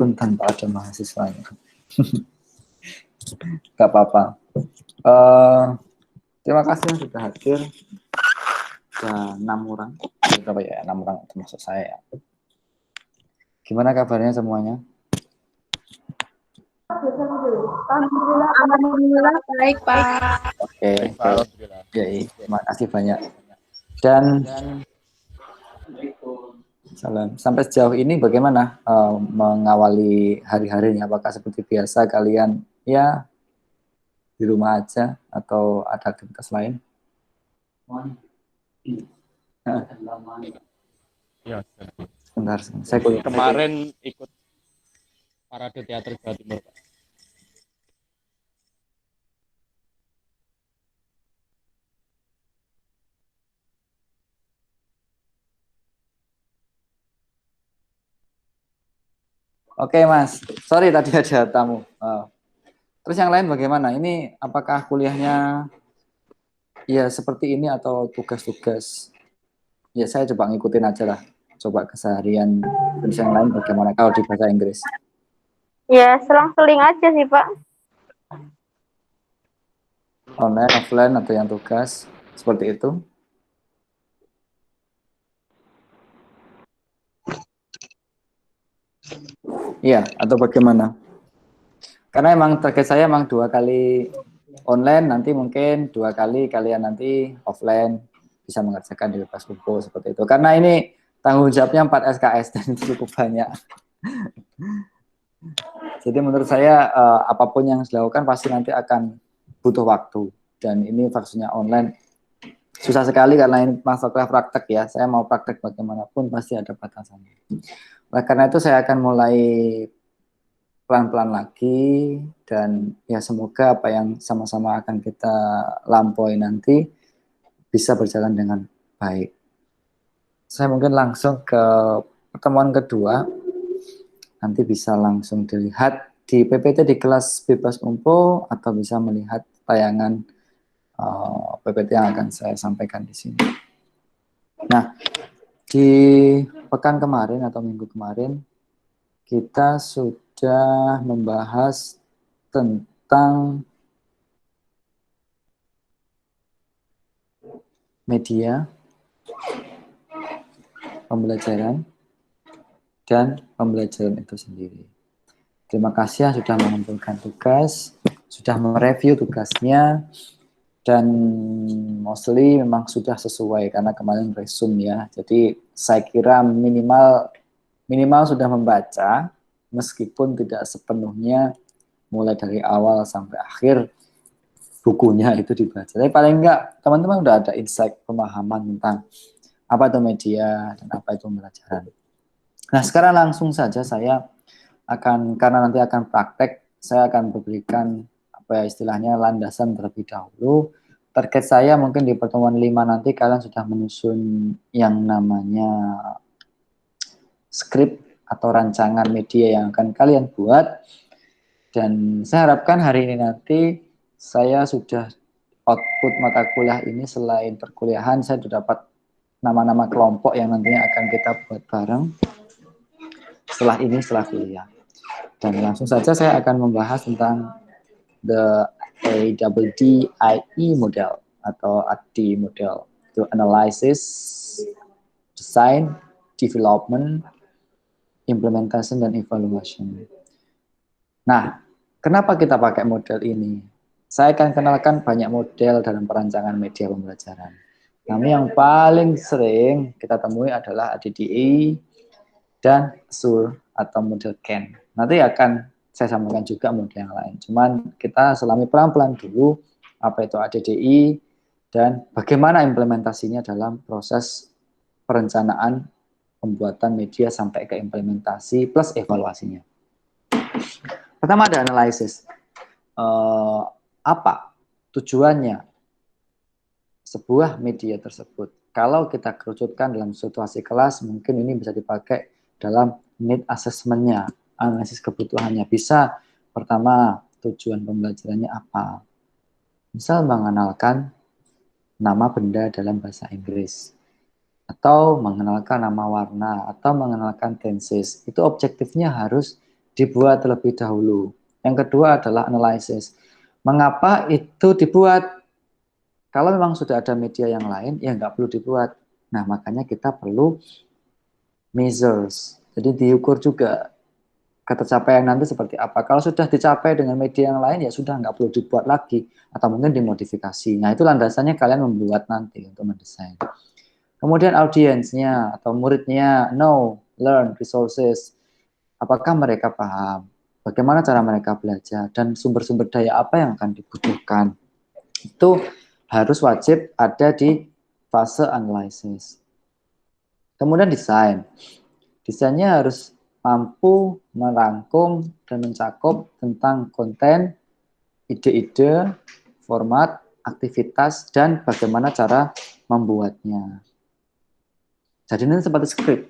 pun tanpa ada mahasiswanya. Gak apa-apa. Terima kasih yang sudah hadir. Ada 6 orang. Berapa ya? 6 orang termasuk saya. Gimana kabarnya semuanya? Alhamdulillah baik, Pak. Oke, ya, terima kasih banyak. Dan salam. Sampai sejauh ini bagaimana mengawali hari-harinya? Apakah seperti biasa kalian ya di rumah aja atau ada aktivitas lain? Ya, Sebentar. Saya kemarin ikut parade teater Jawa Timur, Pak. Oke, Mas. Sorry tadi ada tamu. Terus yang lain bagaimana? Ini apakah kuliahnya ya seperti ini atau tugas-tugas? Ya saya coba ngikutin aja lah. Coba keseharian. Terus yang lain bagaimana kalau di bahasa Inggris? Ya, selang-seling aja sih, Pak. Online, offline atau yang tugas? Seperti itu? Iya, atau bagaimana? Karena emang target saya emang 2 kali online, nanti mungkin 2 kali kalian nanti offline bisa mengerjakan di lepas kumpul seperti itu. Karena ini tanggung jawabnya 4 SKS dan itu cukup banyak. Jadi menurut saya apapun yang dilakukan pasti nanti akan butuh waktu. Dan ini vaksinnya online susah sekali karena ini masalah praktek ya. Saya mau praktek bagaimanapun pasti ada batasannya. Nah, karena itu saya akan mulai pelan-pelan lagi dan ya semoga apa yang sama-sama akan kita lampaui nanti bisa berjalan dengan baik. Saya mungkin langsung ke pertemuan kedua. Nanti bisa langsung dilihat di PPT di kelas bebas umum atau bisa melihat tayangan PPT yang akan saya sampaikan di sini. Nah, di pekan kemarin atau minggu kemarin kita sudah membahas tentang media, pembelajaran, dan pembelajaran itu sendiri. Terima kasih yang sudah mengumpulkan tugas, sudah mereview tugasnya, dan mostly memang sudah sesuai karena kemarin resume ya. Jadi saya kira minimal sudah membaca, meskipun tidak sepenuhnya mulai dari awal sampai akhir bukunya itu dibaca. Tapi paling enggak teman-teman udah ada insight pemahaman tentang apa itu media dan apa itu pembelajaran. Nah sekarang langsung saja saya akan, karena nanti akan praktek, saya akan berikan apa ya istilahnya landasan terlebih dahulu. Target saya mungkin di pertemuan 5 nanti kalian sudah menyusun yang namanya skrip atau rancangan media yang akan kalian buat. Dan saya harapkan hari ini nanti saya sudah output mata kuliah ini selain perkuliahan, saya sudah dapat nama-nama kelompok yang nantinya akan kita buat bareng setelah kuliah. Dan langsung saja saya akan membahas tentang the ADDIE model atau ADDIE model, itu analysis, design, development, implementation, dan evaluation. Nah, kenapa kita pakai model ini? Saya akan kenalkan banyak model dalam perancangan media pembelajaran. Namun yang paling sering kita temui adalah ADDIE dan SUR atau model CAN. Nanti akan saya sampaikan juga model yang lain. Cuman kita selami pelan-pelan dulu apa itu ADDIE dan bagaimana implementasinya dalam proses perencanaan pembuatan media sampai ke implementasi plus evaluasinya. Pertama ada analisis. Apa tujuannya sebuah media tersebut? Kalau kita kerucutkan dalam situasi kelas, mungkin ini bisa dipakai dalam need assessment-nya, analisis kebutuhannya. Bisa pertama tujuan pembelajarannya apa? Misal mengenalkan nama benda dalam bahasa Inggris, atau mengenalkan nama warna, atau mengenalkan tenses. Itu objektifnya harus dibuat terlebih dahulu. Yang kedua adalah analysis. Mengapa itu dibuat? Kalau memang sudah ada media yang lain, ya nggak perlu dibuat. Nah, makanya kita perlu measures. Jadi diukur juga ketercapaian nanti seperti apa. Kalau sudah dicapai dengan media yang lain, ya sudah nggak perlu dibuat lagi. Atau mungkin dimodifikasi. Nah, itu landasannya kalian membuat nanti untuk mendesain. Kemudian audiensnya atau muridnya, know, learn, resources. Apakah mereka paham? Bagaimana cara mereka belajar? Dan sumber-sumber daya apa yang akan dibutuhkan? Itu harus wajib ada di fase analisis. Kemudian desain. Desainnya harus mampu merangkum dan mencakup tentang konten, ide-ide, format, aktivitas, dan bagaimana cara membuatnya. Jadi ini seperti skrip.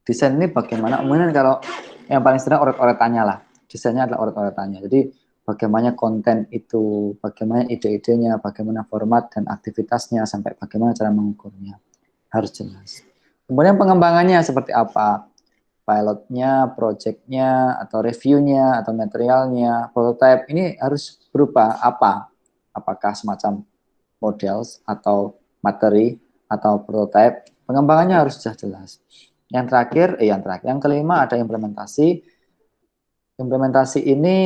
Desain ini bagaimana, kemudian kalau yang paling sering oret-oretannya lah. Desainnya adalah oret-oretannya. Jadi bagaimana konten itu, bagaimana ide-idenya, bagaimana format dan aktivitasnya, sampai bagaimana cara mengukurnya. Harus jelas. Kemudian pengembangannya seperti apa? Pilotnya, projectnya, atau reviewnya, atau materialnya, prototype. Ini harus berupa apa? Apakah semacam models, atau materi, atau prototype? Pengembangannya harus sudah jelas. Yang kelima ada implementasi. Implementasi ini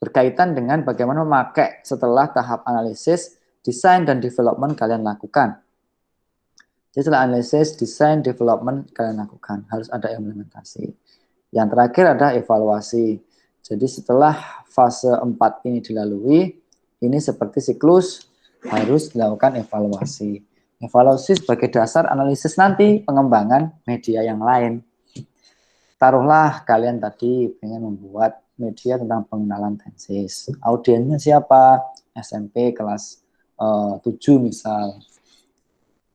berkaitan dengan bagaimana memakai setelah tahap analisis, desain, dan development kalian lakukan. Jadi setelah analisis, desain, development kalian lakukan. Harus ada implementasi. Yang terakhir ada evaluasi. Jadi setelah fase 4 ini dilalui, ini seperti siklus, harus dilakukan evaluasi. Evaluasi sebagai dasar analisis nanti pengembangan media yang lain. Taruhlah kalian tadi ingin membuat media tentang pengenalan tensis. Audiensnya siapa? SMP kelas 7 misal.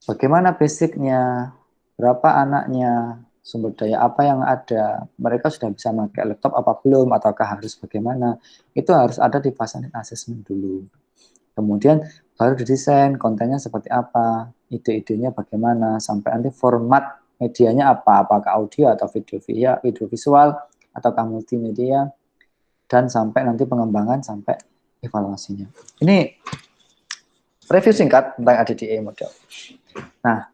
Bagaimana basicnya? Berapa anaknya? Sumber daya apa yang ada? Mereka sudah bisa pakai laptop apa belum? Ataukah harus bagaimana? Itu harus ada di fase assessment dulu. Kemudian baru didesain kontennya seperti apa, ide-idenya bagaimana, sampai nanti format medianya apa, apakah audio atau video visual, ataukah multimedia, dan sampai nanti pengembangan sampai evaluasinya. Ini review singkat tentang ADDA model. Nah,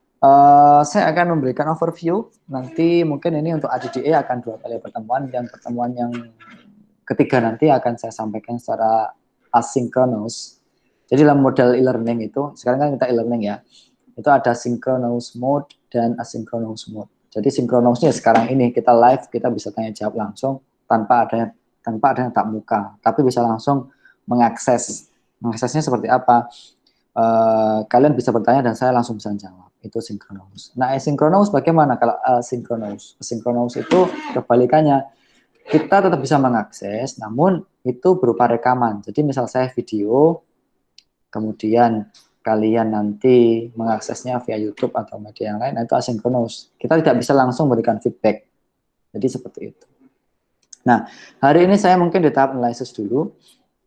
saya akan memberikan overview. Nanti mungkin ini untuk ADDA akan 2 kali pertemuan, dan pertemuan yang ketiga nanti akan saya sampaikan secara asynchronous. Jadi dalam model e-learning itu, sekarang kan kita e-learning ya, itu ada synchronous mode dan asynchronous mode. Jadi synchronousnya sekarang ini kita live, kita bisa tanya jawab langsung tanpa ada yang tatap muka, tapi bisa langsung mengakses. Mengaksesnya seperti apa? Kalian bisa bertanya dan saya langsung bisa jawab. Itu synchronous. Nah, asynchronous bagaimana kalau asynchronous? Asynchronous itu kebalikannya. Kita tetap bisa mengakses, namun itu berupa rekaman. Jadi misal saya video, kemudian kalian nanti mengaksesnya via YouTube atau media yang lain, itu asynchronous. Kita tidak bisa langsung memberikan feedback. Jadi seperti itu. Nah, hari ini saya mungkin di tahap analysis dulu,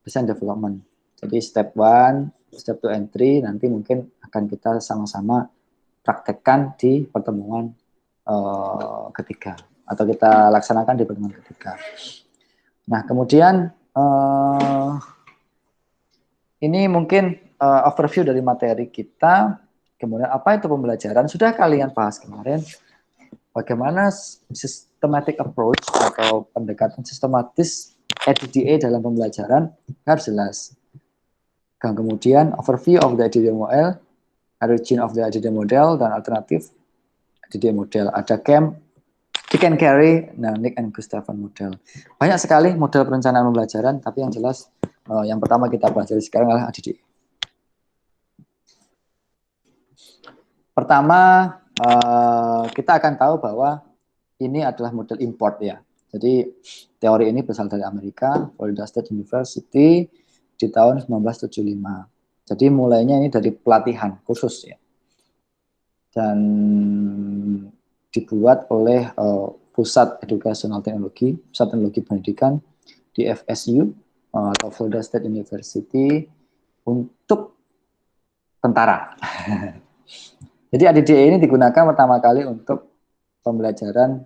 design development. Jadi step 1, step 2 and 3 nanti mungkin akan kita sama-sama praktekkan di pertemuan ketiga, atau kita laksanakan di pertemuan ketiga. Nah, kemudian ini mungkin overview dari materi kita. Kemudian apa itu pembelajaran? Sudah kalian bahas kemarin. Bagaimana systematic approach atau pendekatan sistematis ADDA dalam pembelajaran harus jelas. Dan kemudian overview of the ADDA model, origin of the ADDA model, dan alternatif ADDA model. Ada camp, Dick and Carey, nah Nick and Gustavan model. Banyak sekali model perencanaan pembelajaran, tapi yang jelas yang pertama kita pelajari sekarang adalah ADDA. Pertama, kita akan tahu bahwa ini adalah model import ya. Jadi teori ini berasal dari Amerika, Florida State University di tahun 1975. Jadi mulainya ini dari pelatihan khusus ya. Dan dibuat oleh Pusat Educational Teknologi, Pusat Teknologi Pendidikan di FSU atau Florida State University untuk tentara. Jadi ADDA ini digunakan pertama kali untuk pembelajaran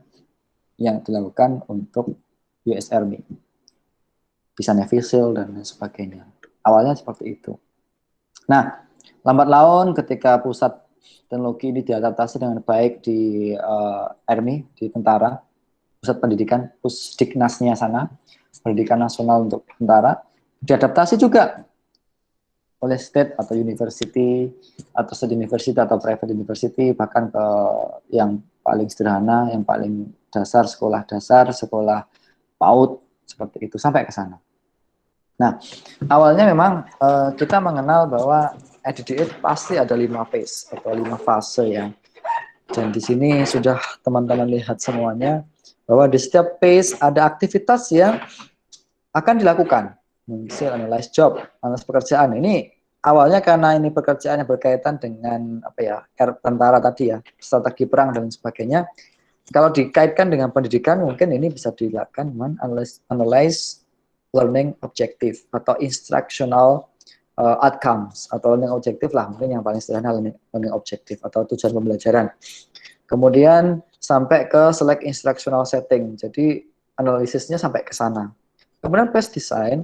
yang dilakukan untuk US Army. Bisa Navy SEAL dan lain sebagainya. Awalnya seperti itu. Nah, lambat laun ketika pusat teknologi ini diadaptasi dengan baik di Army, di tentara, pusat pendidikan, Pusdiknasnya sana, pendidikan nasional untuk tentara, diadaptasi juga oleh state atau university, atau state university atau private university, bahkan ke yang paling sederhana, yang paling dasar, sekolah PAUD, seperti itu, sampai ke sana. Nah, awalnya memang kita mengenal bahwa EDDI pasti ada 5 phase atau 5 fase ya. Dan di sini sudah teman-teman lihat semuanya, bahwa di setiap phase ada aktivitas yang akan dilakukan. Misal analyze job, analyze pekerjaan. Ini awalnya karena ini pekerjaan yang berkaitan dengan apa ya, tentara tadi ya, strategi perang dan sebagainya. Kalau dikaitkan dengan pendidikan, mungkin ini bisa dilakukan dengan analyze learning objective atau instructional outcomes atau learning objective lah, mungkin yang paling sederhana learning objective atau tujuan pembelajaran. Kemudian sampai ke select instructional setting. Jadi analisisnya sampai ke sana. Kemudian phase design,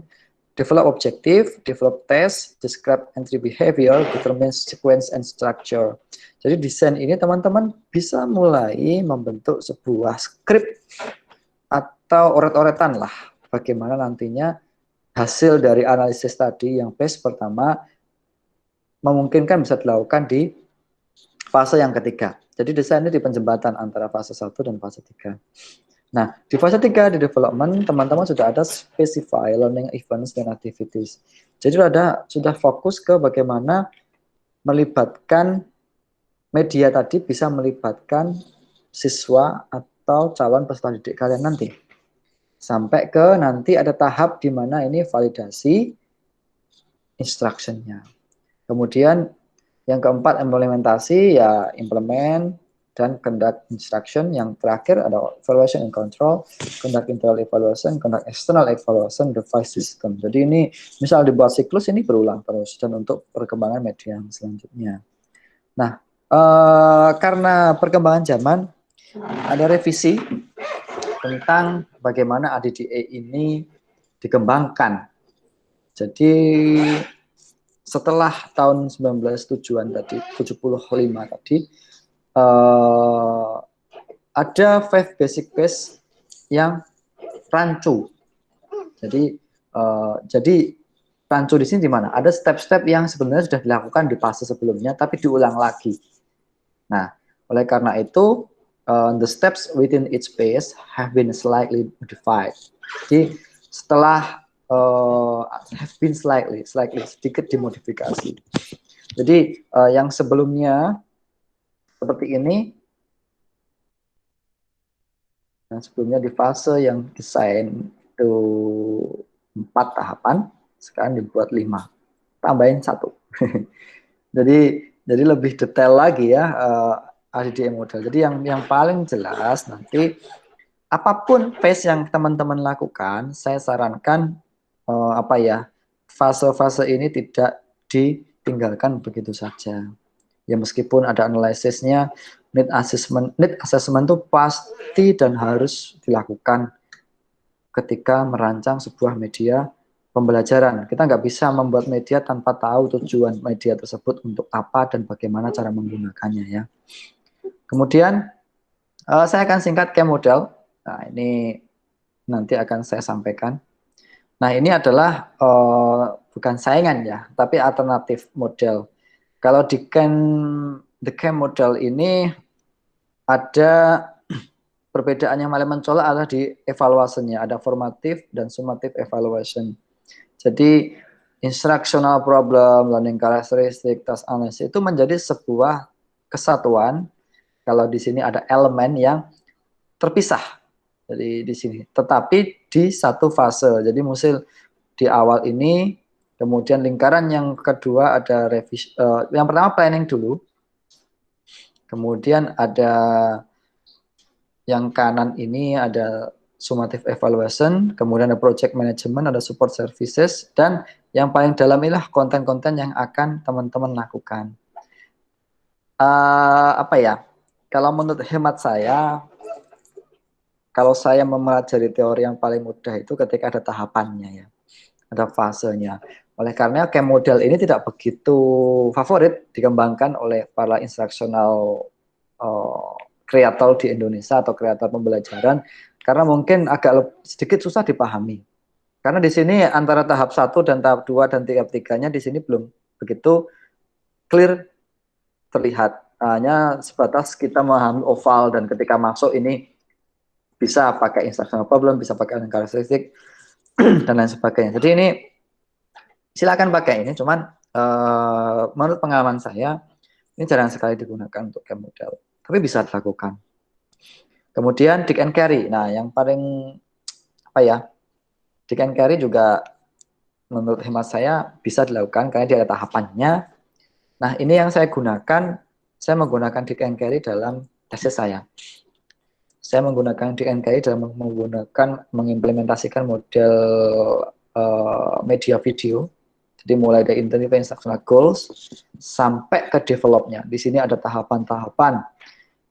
develop objective, develop test, describe entry behavior, determine sequence and structure. Jadi desain ini teman-teman bisa mulai membentuk sebuah script atau oret-oretan lah, bagaimana nantinya hasil dari analisis tadi yang phase pertama memungkinkan bisa dilakukan di fase yang ketiga. Jadi desain ini di penjembatan antara fase 1 dan fase 3. Nah, di fase 3 di development, teman-teman sudah ada specify learning events dan activities. Jadi sudah fokus ke bagaimana melibatkan media tadi bisa melibatkan siswa atau calon peserta didik kalian nanti. Sampai ke nanti ada tahap di mana ini validasi instruction-nya. Kemudian yang keempat implementasi, ya implement dan conduct instruction. Yang terakhir ada evaluation and control, conduct internal evaluation, conduct external evaluation, device system. Jadi ini misal dibuat siklus ini berulang terus dan untuk perkembangan media yang selanjutnya. Nah, karena perkembangan zaman ada revisi tentang bagaimana ADDA ini dikembangkan. Jadi setelah tahun 1975 tadi, ada 5 basic base yang rancu. Jadi rancu di sini di mana? Ada step-step yang sebenarnya sudah dilakukan di fase sebelumnya, tapi diulang lagi. Nah, oleh karena itu, the steps within each phase have been slightly modified. Jadi setelah have been slightly sedikit dimodifikasi. Jadi yang sebelumnya seperti ini, yang sebelumnya di fase yang desain itu 4 tahapan, sekarang dibuat 5, tambahin 1. jadi lebih detail lagi ya ADDA model. Jadi yang paling jelas nanti apapun phase yang teman-teman lakukan, saya sarankan fase-fase ini tidak ditinggalkan begitu saja. Ya meskipun ada analisisnya, need assessment itu pasti dan harus dilakukan ketika merancang sebuah media pembelajaran. Kita nggak bisa membuat media tanpa tahu tujuan media tersebut untuk apa dan bagaimana cara menggunakannya ya. Kemudian saya akan singkat ke model. Nah ini nanti akan saya sampaikan. Nah ini adalah bukan saingan ya, tapi alternatif model. Kalau di the CAM model ini ada perbedaan yang paling mencolok adalah di evaluasinya, ada formative dan summative evaluation. Jadi instructional problem, learning characteristic, task analysis itu menjadi sebuah kesatuan. Kalau di sini ada elemen yang terpisah. Jadi di sini, tetapi di satu fase. Jadi mesti di awal ini, kemudian lingkaran yang kedua ada revisi. Yang pertama planning dulu, kemudian ada yang kanan ini ada summative evaluation, kemudian ada project management, ada support services, dan yang paling dalam inilah konten-konten yang akan teman-teman lakukan. Kalau menurut hemat saya, kalau saya mempelajari teori yang paling mudah itu ketika ada tahapannya ya, ada fasenya. Oleh karena camp model ini tidak begitu favorit dikembangkan oleh para instructional kreator di Indonesia atau kreator pembelajaran karena mungkin agak sedikit susah dipahami. Karena di sini antara tahap 1 dan tahap 2 dan tahap 3-nya di sini belum begitu clear terlihat. Hanya sebatas kita memahami oval dan ketika masuk ini bisa pakai instructional problem, bisa pakai karakteristik dan lain sebagainya. Jadi ini silakan pakai ini, cuman menurut pengalaman saya ini jarang sekali digunakan untuk camp model, tapi bisa dilakukan. Kemudian Dick and Carry. Nah, yang paling apa ya? Dick and Carry juga menurut hemat saya bisa dilakukan karena dia ada tahapannya. Nah, ini yang saya gunakan, saya menggunakan Dick and Carry dalam tesis saya. Saya menggunakan Dick and Carry dalam mengimplementasikan model media video. Jadi mulai dari interview instructional goals sampai ke developnya. Di sini ada tahapan-tahapan.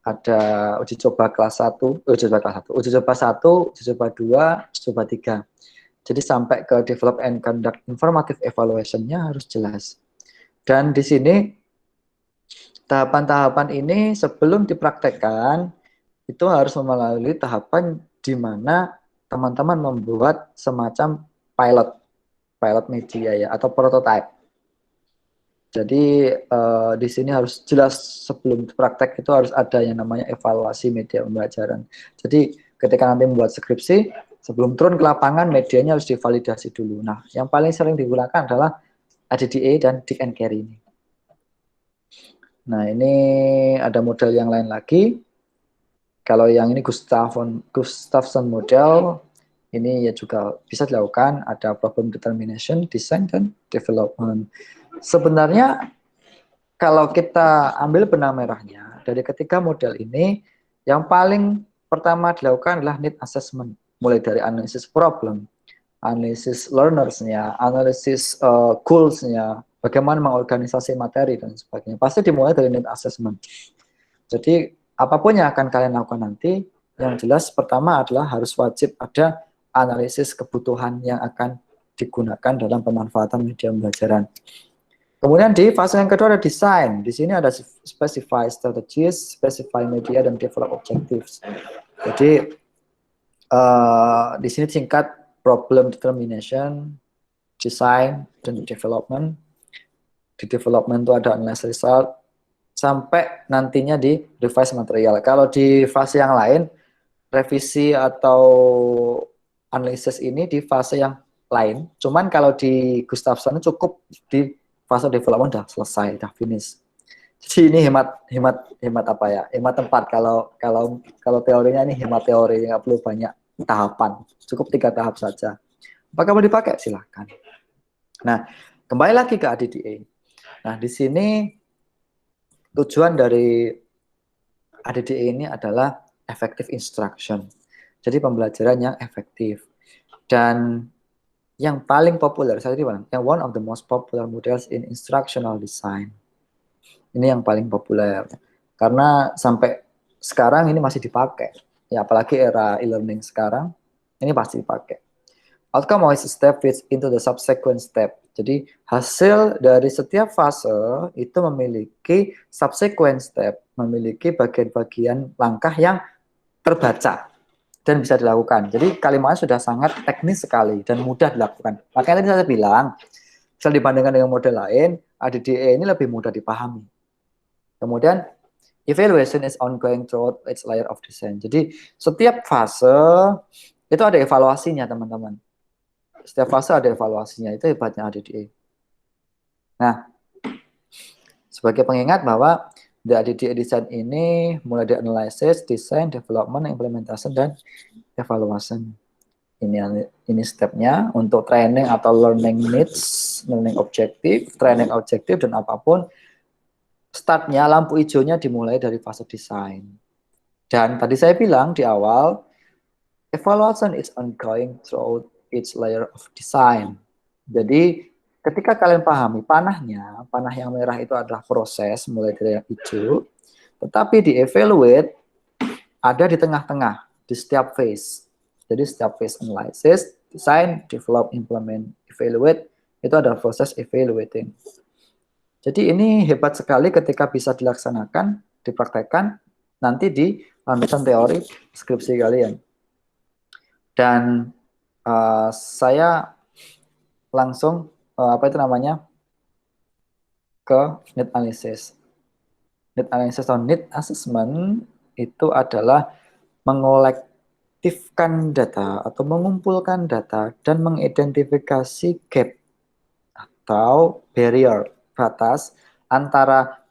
Ada uji coba kelas 1, uji coba kelas 1, uji coba 1, uji coba 2, uji coba 3. Jadi sampai ke develop and conduct informative evaluation-nya harus jelas. Dan di sini tahapan-tahapan ini sebelum dipraktekkan itu harus melalui tahapan di mana teman-teman membuat semacam pilot media ya atau prototype. Jadi di sini harus jelas sebelum praktek itu harus ada yang namanya evaluasi media pembelajaran. Jadi ketika nanti membuat skripsi, sebelum turun ke lapangan medianya harus divalidasi dulu. Nah, yang paling sering digunakan adalah ADDA dan Dick and Carry ini. Nah, ini ada model yang lain lagi. Kalau yang ini Gustafson model, ini ya juga bisa dilakukan, ada problem determination, design, dan development. Sebenarnya kalau kita ambil benang merahnya dari ketiga model ini, yang paling pertama dilakukan adalah need assessment, mulai dari analisis problem, analisis learners-nya, analisis goals-nya, bagaimana mengorganisasi materi dan sebagainya. Pasti dimulai dari need assessment. Jadi apapun yang akan kalian lakukan nanti, yang jelas pertama adalah harus wajib ada analisis kebutuhan yang akan digunakan dalam pemanfaatan media pembelajaran. Kemudian di fase yang kedua ada desain. Di sini ada specify strategies, specify media, dan develop objectives. Jadi di sini singkat problem determination, design, dan development. Di development itu ada analysis result, sampai nantinya di revise material. Kalau di fase yang lain, revisi atau analisis ini di fase yang lain. Cuman kalau di Gustafson cukup di fase development udah selesai, udah finish. Jadi ini hemat apa ya? Hemat tempat. Kalau teorinya ini hemat teori, nggak perlu banyak tahapan. Cukup 3 tahap saja. Apakah mau dipakai? Silahkan. Nah, kembali lagi ke ADDA. Nah, di sini tujuan dari ADDA ini adalah effective instruction. Jadi pembelajaran yang efektif. Dan yang paling populer, saya bilang, yang one of the most popular models in instructional design. Ini yang paling populer. Karena sampai sekarang ini masih dipakai. Ya, apalagi era e-learning sekarang, ini pasti dipakai. Outcome wise step fits into the subsequent step. Jadi hasil dari setiap fase itu memiliki subsequent step, memiliki bagian-bagian langkah yang terbaca dan bisa dilakukan. Jadi kalimatnya sudah sangat teknis sekali dan mudah dilakukan. Makanya tadi saya bilang, bisa dibandingkan dengan model lain, ADDA ini lebih mudah dipahami. Kemudian evaluation is ongoing throughout its layer of design. Jadi setiap fase itu ada evaluasinya, teman-teman. Setiap fase ada evaluasinya, itu hebatnya ADDA. Nah, sebagai pengingat bahwa di ADDA design ini mulai dari analysis, design, development, implementation, dan evaluation. Ini stepnya untuk training atau learning needs, learning objective, training objective, dan apapun. Startnya lampu hijaunya dimulai dari fase desain. Dan tadi saya bilang di awal, evaluation is ongoing throughout each layer of design. Jadi ketika kalian pahami panah yang merah itu adalah proses mulai dari yang hijau, tetapi di evaluate ada di tengah-tengah. di setiap phase. Jadi setiap phase analysis, design, develop, implement, evaluate, itu ada proses evaluating. Jadi ini hebat sekali ketika bisa dilaksanakan, dipraktekkan, nanti di landasan teori skripsi kalian. Dan saya langsung ke need analysis. Need analysis atau need assessment itu adalah mengolektifkan data atau mengumpulkan data dan mengidentifikasi gap atau barrier, batas antara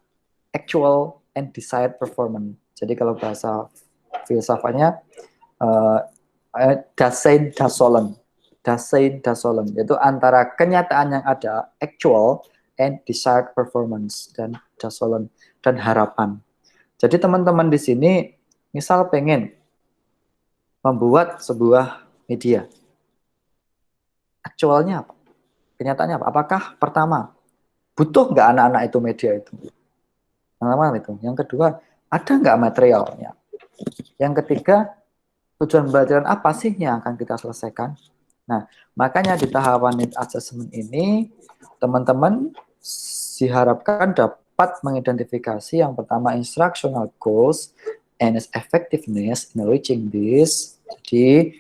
actual and desired performance. Jadi kalau bahasa filsafatnya Dasein Dasolen, yaitu antara kenyataan yang ada, actual and desired performance, dan Dasolen, dan harapan. Jadi teman-teman di sini misal pengen membuat sebuah media, aktualnya apa? Kenyataannya apa? Apakah pertama butuh nggak anak-anak itu media itu? Yang kedua, ada nggak materialnya? Yang ketiga, tujuan pembelajaran apa sih yang akan kita selesaikan? Nah, makanya di tahapan need assessment ini, teman-teman diharapkan dapat mengidentifikasi yang pertama instructional goals and its effectiveness in reaching this. Jadi,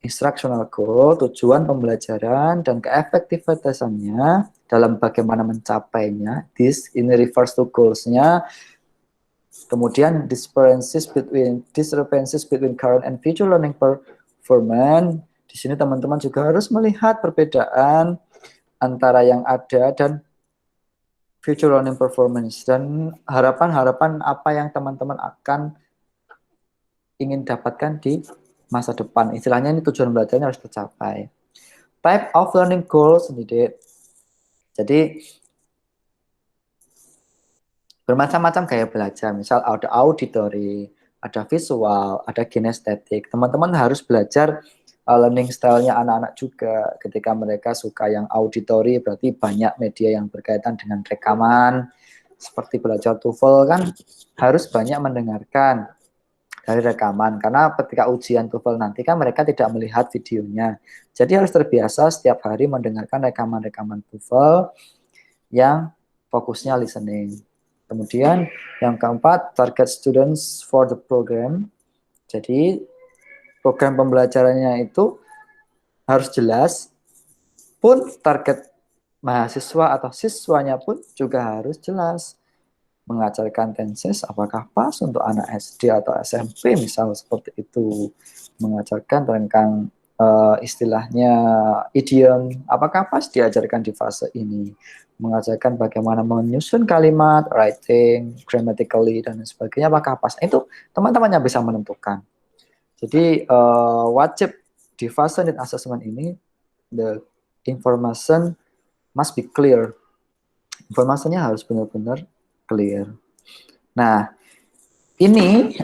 instructional goal, tujuan pembelajaran, dan keefektivitasannya dalam bagaimana mencapainya. This ini refers to goals-nya. Kemudian discrepancies between current and future learning performance. Di sini teman-teman juga harus melihat perbedaan antara yang ada dan future learning performance, dan harapan-harapan apa yang teman-teman akan ingin dapatkan di masa depan. Istilahnya ini tujuan belajarnya harus tercapai. Type of learning goals needed. Jadi bermacam-macam gaya belajar. Misal ada auditory, ada visual, ada kinestetik. Teman-teman harus belajar learning style-nya anak-anak juga. Ketika mereka suka yang auditory, berarti banyak media yang berkaitan dengan rekaman. Seperti belajar TOEFL kan harus banyak mendengarkan dari rekaman. Karena ketika ujian TOEFL nanti kan mereka tidak melihat videonya. Jadi harus terbiasa setiap hari mendengarkan rekaman-rekaman TOEFL yang fokusnya listening. Kemudian yang keempat, target students for the program. Jadi program pembelajarannya itu harus jelas, pun target mahasiswa atau siswanya pun juga harus jelas. Mengajarkan tenses apakah pas untuk anak SD atau SMP misal seperti itu. Mengajarkan tentang istilahnya idiom, apakah pas diajarkan di fase ini. Mengajarkan bagaimana menyusun kalimat, writing, grammatically, dan sebagainya, apakah pas. Itu teman-teman yang bisa menentukan. Jadi wajib di fase need assessment ini, the information must be clear. Informasinya harus benar-benar clear. Nah, ini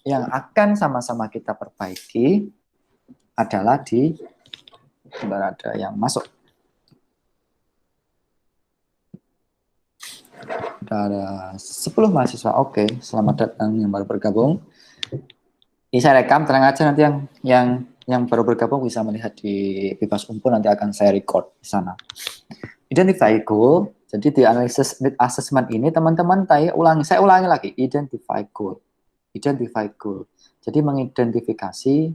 yang akan sama-sama kita perbaiki adalah di sebentar ada yang masuk. Ada 10 mahasiswa. Oke, selamat datang yang baru bergabung. Ini saya rekam, tenang aja, nanti yang baru bergabung bisa melihat di Bebas Umpu, nanti akan saya record di sana. Identify goal. Jadi di analisis need assessment ini teman-teman saya ulangi lagi, identify goal. Identify goal. Jadi mengidentifikasi,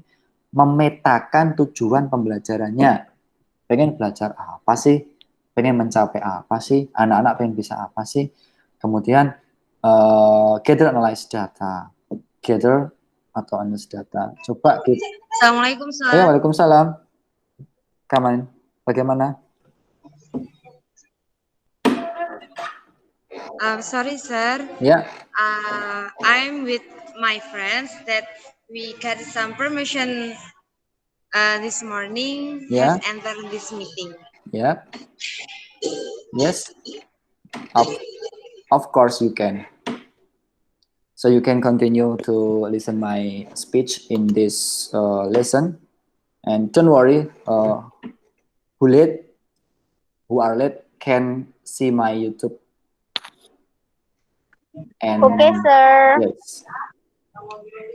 memetakan tujuan pembelajarannya. Pengen belajar apa sih? Pengen mencapai apa sih? Anak-anak pengen bisa apa sih? Kemudian gather analyze data. Gather atau analyze data. Coba kita. Assalamualaikum, Sir. Ya, waalaikumsalam. Kaman, bagaimana? Sorry, sir. Ya. I'm with my friends that we got some permission this morning. Yeah. Has entered this meeting. Yeah. Yes. Of course you can. So you can continue to listen my speech in this lesson, and don't worry. Who are late can see my YouTube. And Okay, sir. yes.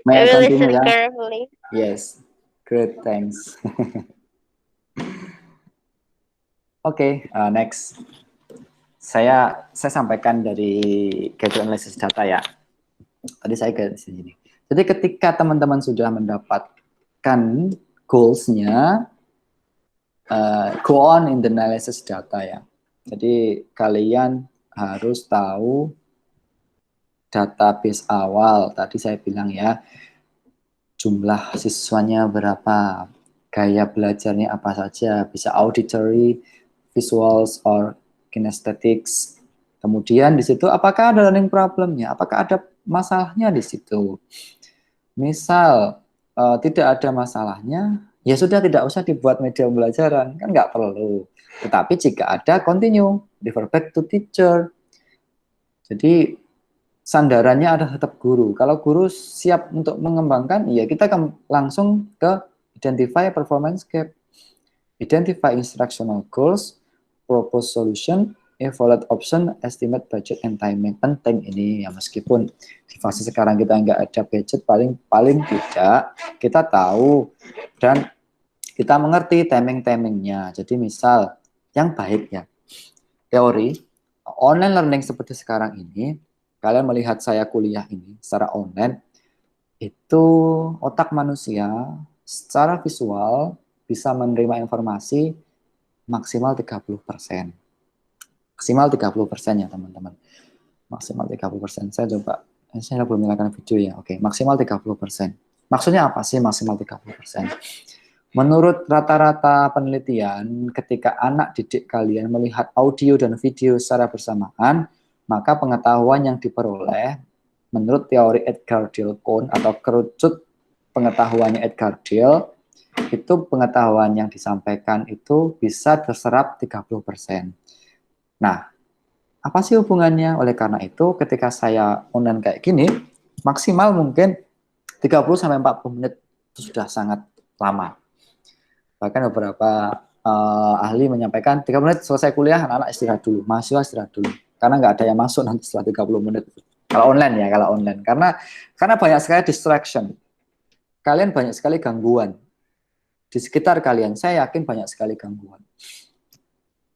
May I I will continue listen ya? carefully. Yes, great, thanks. Oke, next. Saya sampaikan dari gadget analysis data ya. Tadi saya ke sini. Jadi ketika teman-teman sudah mendapatkan goals-nya, go on in the analysis data ya. Jadi kalian harus tahu database awal. Tadi saya bilang ya, jumlah siswanya berapa, gaya belajarnya apa saja, bisa auditory, visuals, or kinesthetics. Kemudian di situ apakah ada learning problemnya, apakah ada masalahnya di situ. Misal tidak ada masalahnya, ya sudah tidak usah dibuat media pembelajaran, kan nggak perlu. Tetapi jika ada, continue, refer back to teacher. Jadi sandarannya ada tetap guru. Kalau guru siap untuk mengembangkan, ya kita langsung ke identify performance gap, identify instructional goals, propose solution, evaluate option, estimate budget and timing. Penting ini ya, meskipun di fase sekarang kita nggak ada budget, paling tidak kita tahu dan kita mengerti timing-timingnya. Jadi misal yang baik ya, teori online learning seperti sekarang ini, kalian melihat saya kuliah ini secara online, itu otak manusia secara visual bisa menerima informasi maksimal 30%. Maksimal 30% ya teman-teman. Maksimal 30%. Saya belum menyalakan video ya. Oke, maksimal 30%. Maksudnya apa sih maksimal 30%? Menurut rata-rata penelitian, ketika anak didik kalian melihat audio dan video secara bersamaan, maka pengetahuan yang diperoleh menurut teori Edgar Delcourt atau kerucut pengetahuannya Edgar Dale, itu pengetahuan yang disampaikan itu bisa terserap 30%. Nah, apa sih hubungannya? Oleh karena itu, ketika saya online kayak gini, maksimal mungkin 30-40 menit itu sudah sangat lama. Bahkan beberapa ahli menyampaikan 3 menit selesai kuliah, anak-anak istirahat dulu, mahasiswa istirahat dulu. Karena nggak ada yang masuk nanti setelah 30 menit. Kalau online ya, kalau online. Karena banyak sekali distraction. Kalian banyak sekali gangguan. Di sekitar kalian, saya yakin banyak sekali gangguan.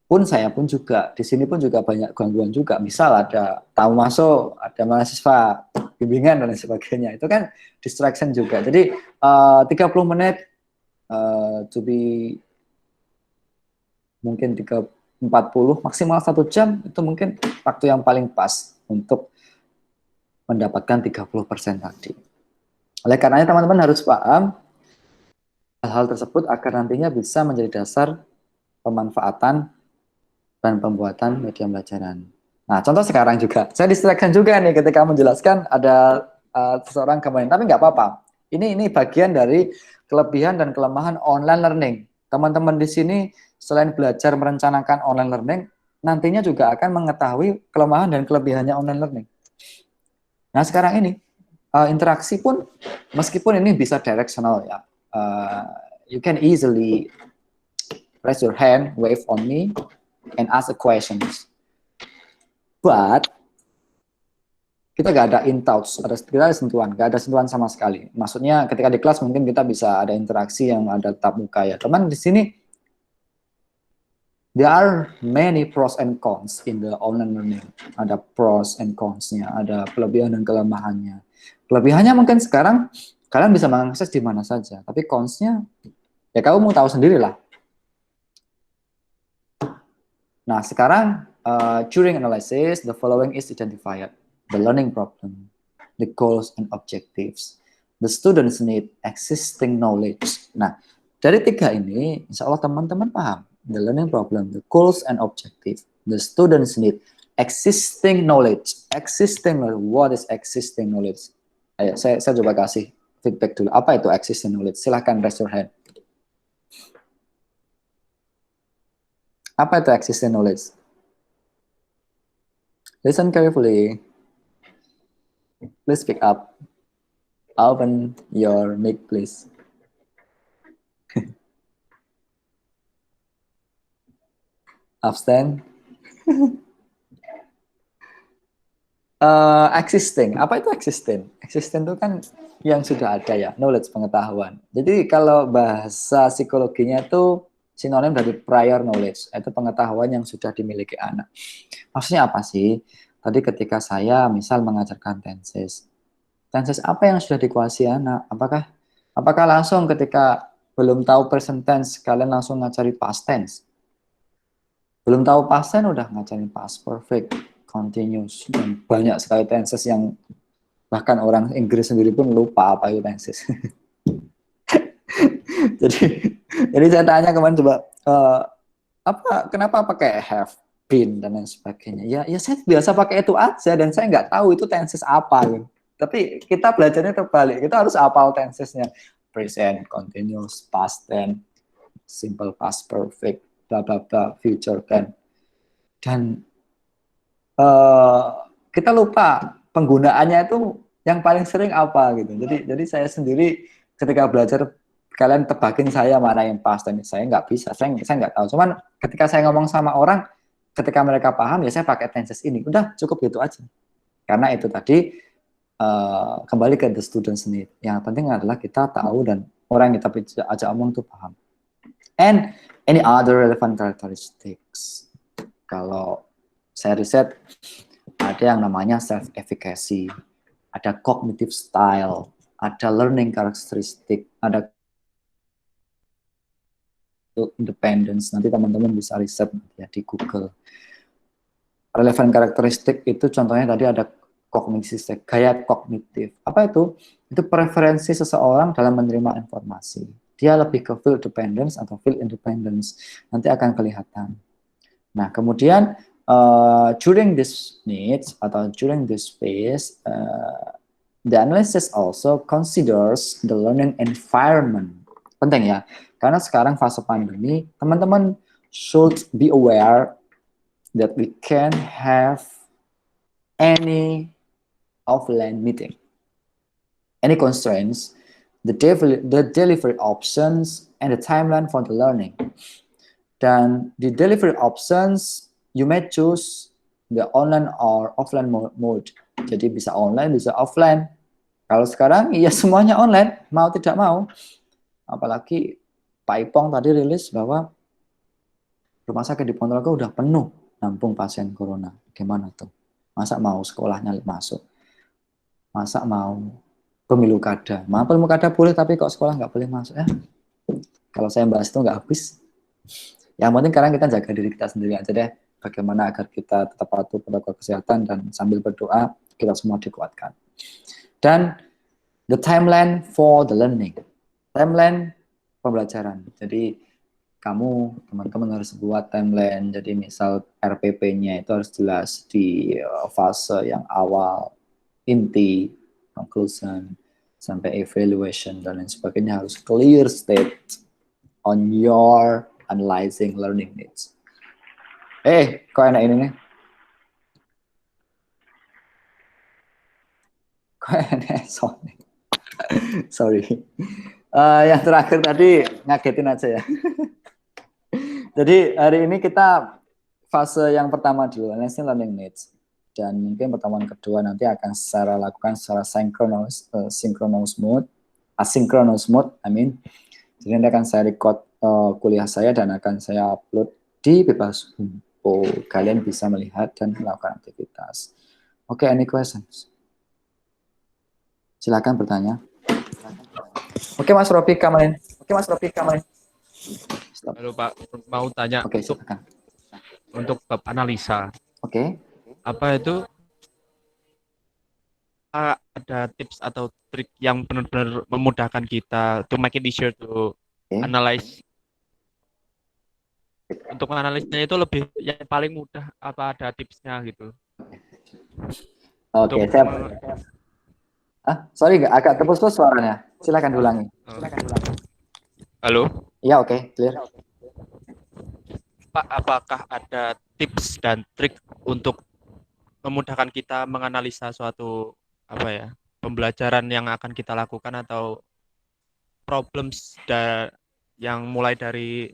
Saya pun juga, di sini pun juga banyak gangguan juga. Misal ada tamu masuk, ada mahasiswa, bimbingan, dan sebagainya. Itu kan distraction juga. Jadi 30 menit to be mungkin 40, maksimal 1 jam, itu mungkin waktu yang paling pas untuk mendapatkan 30% tadi. Oleh karenanya teman-teman harus paham hal-hal tersebut agar nantinya bisa menjadi dasar pemanfaatan dan pembuatan media pembelajaran. Nah, contoh sekarang juga, saya distraction juga nih ketika menjelaskan ada seseorang kemarin, tapi nggak apa-apa. Ini bagian dari kelebihan dan kelemahan online learning. Teman-teman di sini selain belajar merencanakan online learning, nantinya juga akan mengetahui kelemahan dan kelebihannya online learning. Nah, sekarang ini interaksi pun meskipun ini bisa directional ya, you can easily raise your hand, wave on me, and ask a questions. But kita nggak ada in touch, kita ada sentuhan, nggak ada sentuhan sama sekali. Maksudnya ketika di kelas mungkin kita bisa ada interaksi yang ada tatap muka ya. Teman di sini there are many pros and cons in the online learning. Ada pros and cons-nya, ada kelebihan dan kelemahannya. Kelebihannya mungkin sekarang kalian bisa mengakses di mana saja, tapi cons-nya ya kamu mau tahu sendirilah. Nah, sekarang during analysis, the following is identified: the learning problem, the goals and objectives, the students need existing knowledge. Nah, dari 3 ini, insya Allah teman-teman paham. The learning problem, the goals and objectives, the students need existing knowledge. Existing knowledge, what is existing knowledge? Ayo, saya coba kasih feedback dulu. Apa itu existing knowledge? Silahkan raise your hand. Apa itu existing knowledge? Listen carefully. Please speak up. Open your mic, please. Abstain. Existing. Apa itu existing? Existing itu kan yang sudah ada ya, knowledge, pengetahuan. Jadi kalau bahasa psikologinya itu sinonim dari prior knowledge, itu pengetahuan yang sudah dimiliki anak. Maksudnya apa sih? Tadi ketika saya misal mengajarkan tenses, tenses apa yang sudah dikuasai anak? Apakah langsung ketika belum tahu present tense, kalian langsung ngajari past tense? Belum tahu past tense udah ngajarin past perfect, continuous, dan banyak sekali tenses yang bahkan orang Inggris sendiri pun lupa apa itu tenses. jadi jadi saya tanya kemarin coba kenapa pakai have been dan lain sebagainya. Ya saya biasa pakai itu aja dan saya nggak tahu itu tenses apa gitu. Tapi kita belajarnya terbalik. Kita harus hafal tensesnya. Present, continuous, past tense, simple past perfect, bla bla bla, future tense. Dan kita lupa penggunaannya itu yang paling sering apa gitu. Jadi saya sendiri ketika belajar, kalian tebakin saya mana yang past tense, saya nggak bisa, saya nggak tahu. Cuman ketika saya ngomong sama orang, ketika mereka paham ya saya pakai tenses ini, udah cukup gitu aja. Karena itu tadi kembali ke the students need. Yang penting adalah kita tahu dan orang yang kita ajak omong tuh paham. And any other relevant characteristics. Kalau saya riset, ada yang namanya self-efficacy, ada cognitive style, ada learning characteristic, ada independence. Nanti teman-teman bisa riset ya di Google. Relevant karakteristik itu contohnya tadi ada kognitif, gaya kognitif. Apa itu? Itu preferensi seseorang dalam menerima informasi. Dia lebih ke field dependence atau field independence. Nanti akan kelihatan. Nah, kemudian during this needs atau during this phase, the analysis also considers the learning environment. Penting ya, karena sekarang fase pandemi, teman-teman should be aware that we can have any offline meeting, any constraints, the delivery options, and the timeline for the learning. Dan the delivery options, you may choose the online or offline mode. Jadi bisa online, bisa offline. Kalau sekarang ya semuanya online, mau tidak mau. Apalagi Pak Ipong tadi rilis bahwa rumah sakit di Ponorogo udah penuh nampung pasien corona. Gimana tuh? Masa mau sekolahnya masuk? Masa mau pemilu kada? Mau pemilu kada boleh, tapi kok sekolah nggak boleh masuk ya? Kalau saya bahas itu nggak habis. Yang penting sekarang kita jaga diri kita sendiri aja deh. Bagaimana agar kita tetap patuh protokol kesehatan dan sambil berdoa kita semua dikuatkan. Dan the timeline for the learning. Timeline pembelajaran. Jadi kamu teman-teman harus buat timeline. Jadi misal RPP-nya itu harus jelas di fase yang awal, inti, conclusion, sampai evaluation dan lain sebagainya harus clear state on your analyzing learning needs. Kok enak ini nih? Kok enak? Sorry. Yang terakhir tadi ngagetin aja ya. Jadi hari ini kita fase yang pertama dulu, analyzing learning needs. Dan mungkin pertemuan kedua nanti akan lakukan secara synchronous mode, asynchronous mode, Jadi nanti akan saya record kuliah saya dan akan saya upload di Bebas Humpo. Kalian bisa melihat dan melakukan aktivitas. Oke, any questions? Silakan bertanya. Oke, Mas Rofi Kamalin. Halo Pak, mau tanya. Oke, silakan. Untuk bab analisa. Oke. Apa itu ada tips atau trik yang benar-benar memudahkan kita to make it easier to analyze? Untuk menganalisnya itu lebih yang paling mudah, apa ada tipsnya gitu? Oke, saya sorry, agak terputus suaranya. Silakan ulangi. Halo? Ya, oke, clear. Pak, apakah ada tips dan trik untuk memudahkan kita menganalisa suatu pembelajaran yang akan kita lakukan atau problems yang mulai dari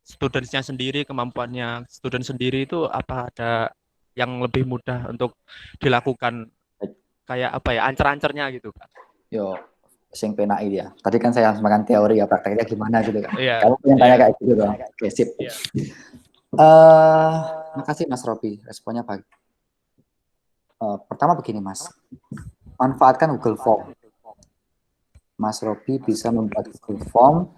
studentsnya sendiri, kemampuannya student sendiri itu apa ada yang lebih mudah untuk dilakukan, kayak apa ya, ancer-ancernya gitu Kak. Yo, sing penak ya. Tadi kan saya makan teori ya, prakteknya gimana gitu kan. Iya, Kamu pengen tanya iya, kayak gitu dong. Oke, sip. iya. Makasih Mas Robi, responnya baik. Pertama begini Mas, manfaatkan Google Form. Mas Robi bisa membuat Google Form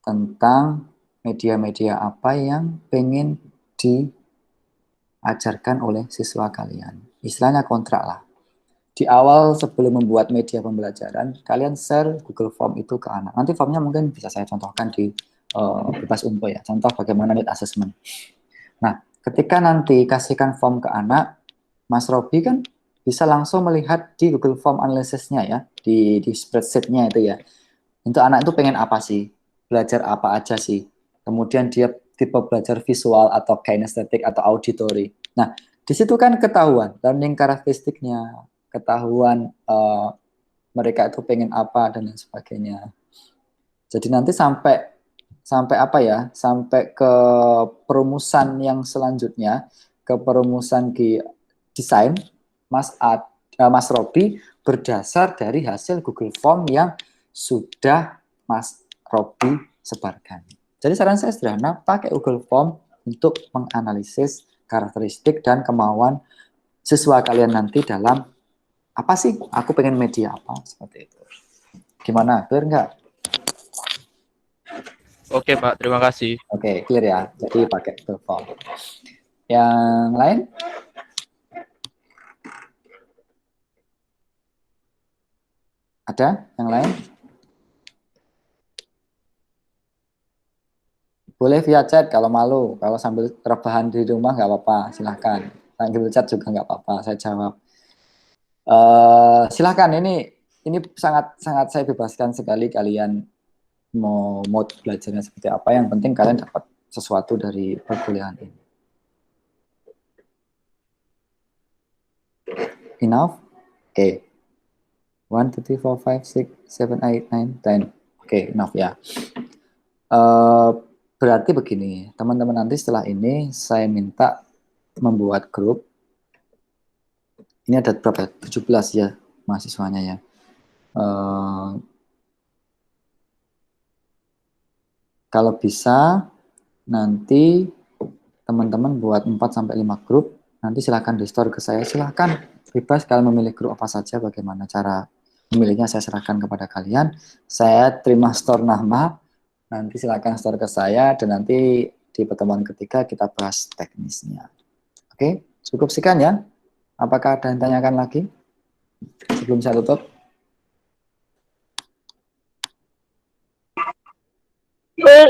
tentang media-media apa yang pengen diajarkan oleh siswa kalian. Istilahnya kontrak lah. Di awal sebelum membuat media pembelajaran, kalian share Google Form itu ke anak. Nanti formnya mungkin bisa saya contohkan di Bebas Unpo ya. Contoh bagaimana need assessment. Nah, ketika nanti kasihkan form ke anak, Mas Robi kan bisa langsung melihat di Google Form Analysis-nya ya, di spreadsheet-nya itu ya. Untuk anak itu pengen apa sih? Belajar apa aja sih? Kemudian dia tipe belajar visual atau kinesthetic atau auditory. Nah, di situ kan ketahuan learning karakteristiknya, ketahuan mereka itu pengen apa dan lain sebagainya. Jadi nanti sampai apa ya? Sampai ke perumusan yang selanjutnya, ke perumusan di desain Mas Robi berdasar dari hasil Google Form yang sudah Mas Robi sebarkan. Jadi saran saya sederhana, pakai Google Form untuk menganalisis karakteristik dan kemauan siswa kalian nanti dalam apa sih? Aku pengen media apa? Seperti itu. Gimana? Clear nggak? Oke Pak, terima kasih. Oke, clear ya. Jadi pakai Google Form. Yang lain? Ada yang lain? Boleh via chat kalau malu. Kalau sambil rebahan di rumah nggak apa-apa, silahkan. Sambil chat juga nggak apa-apa, saya jawab. Silahkan, ini sangat saya bebaskan sekali kalian mau mode belajarnya seperti apa. Yang penting kalian dapat sesuatu dari perkuliahan ini. Enough? Oke. 1, 2, 3, 4, 5, 6, 7, 8, 9, 10. Oke, enough ya. Berarti begini, teman-teman, nanti setelah ini saya minta membuat grup. Ini ada berapa? 17 ya mahasiswanya ya. Kalau bisa nanti teman-teman buat 4-5 grup, nanti silahkan di-store ke saya. Silahkan bebas kalian memilih grup apa saja, bagaimana cara memilihnya saya serahkan kepada kalian. Saya terima store nama, nanti silahkan store ke saya, dan nanti di pertemuan ketiga kita bahas teknisnya. Oke, cukup sekian ya. Apakah ada yang tanyakan lagi sebelum saya tutup?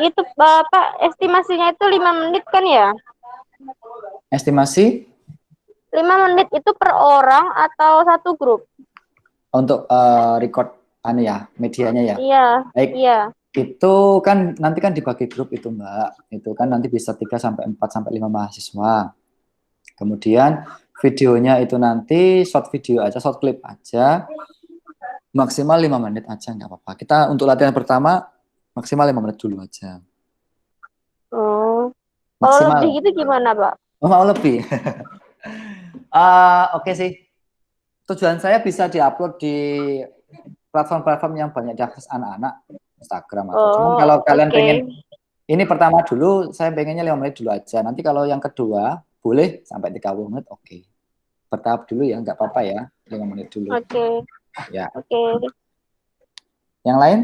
Itu Pak, estimasinya itu 5 menit kan ya? Estimasi 5 menit itu per orang atau satu grup? untuk record medianya ya. Iya. Baik. Iya. Itu kan nanti kan dibagi grup itu Mbak. Itu kan nanti bisa 3-4-5 mahasiswa. Kemudian videonya itu nanti short video aja, short clip aja. Maksimal 5 menit aja, nggak apa-apa. Kita untuk latihan pertama maksimal 5 menit dulu aja. Oh. Kalau Maksimal. lebih gitu gimana, Pak? Oh, mau lebih. Oke sih. Tujuan saya bisa diupload di platform-platform yang banyak diakses anak-anak, Instagram atau cuman kalau kalian pengen ini pertama dulu, saya pengennya 5 menit dulu aja. Nanti kalau yang kedua boleh sampai 30 menit, oke. Bertahap dulu ya, nggak apa-apa ya, 5 menit dulu. Oke. Ya. Oke. Yang lain?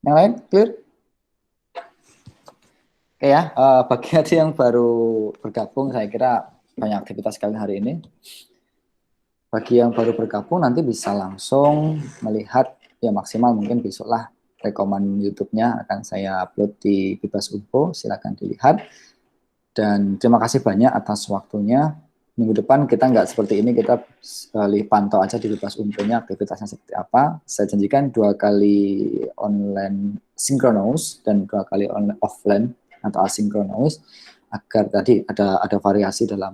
Yang lain? Clear? Oke ya, bagi aja yang baru bergabung, saya kira banyak aktivitas kalian hari ini. Bagi yang baru bergabung, nanti bisa langsung melihat, ya maksimal mungkin besok lah, rekomen YouTube-nya akan saya upload di Bebas Unpo, silakan dilihat. Dan terima kasih banyak atas waktunya. Minggu depan kita nggak seperti ini, kita pantau aja di Bebas Unpo-nya aktivitasnya seperti apa. Saya janjikan 2 kali online synchronous dan 2 kali online offline atau asinkronus, agar tadi ada variasi dalam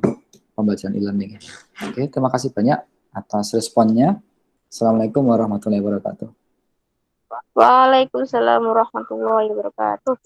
pembelajaran e-learning. Oke, terima kasih banyak atas responnya. Assalamualaikum warahmatullahi wabarakatuh. Waalaikumsalam warahmatullahi wabarakatuh.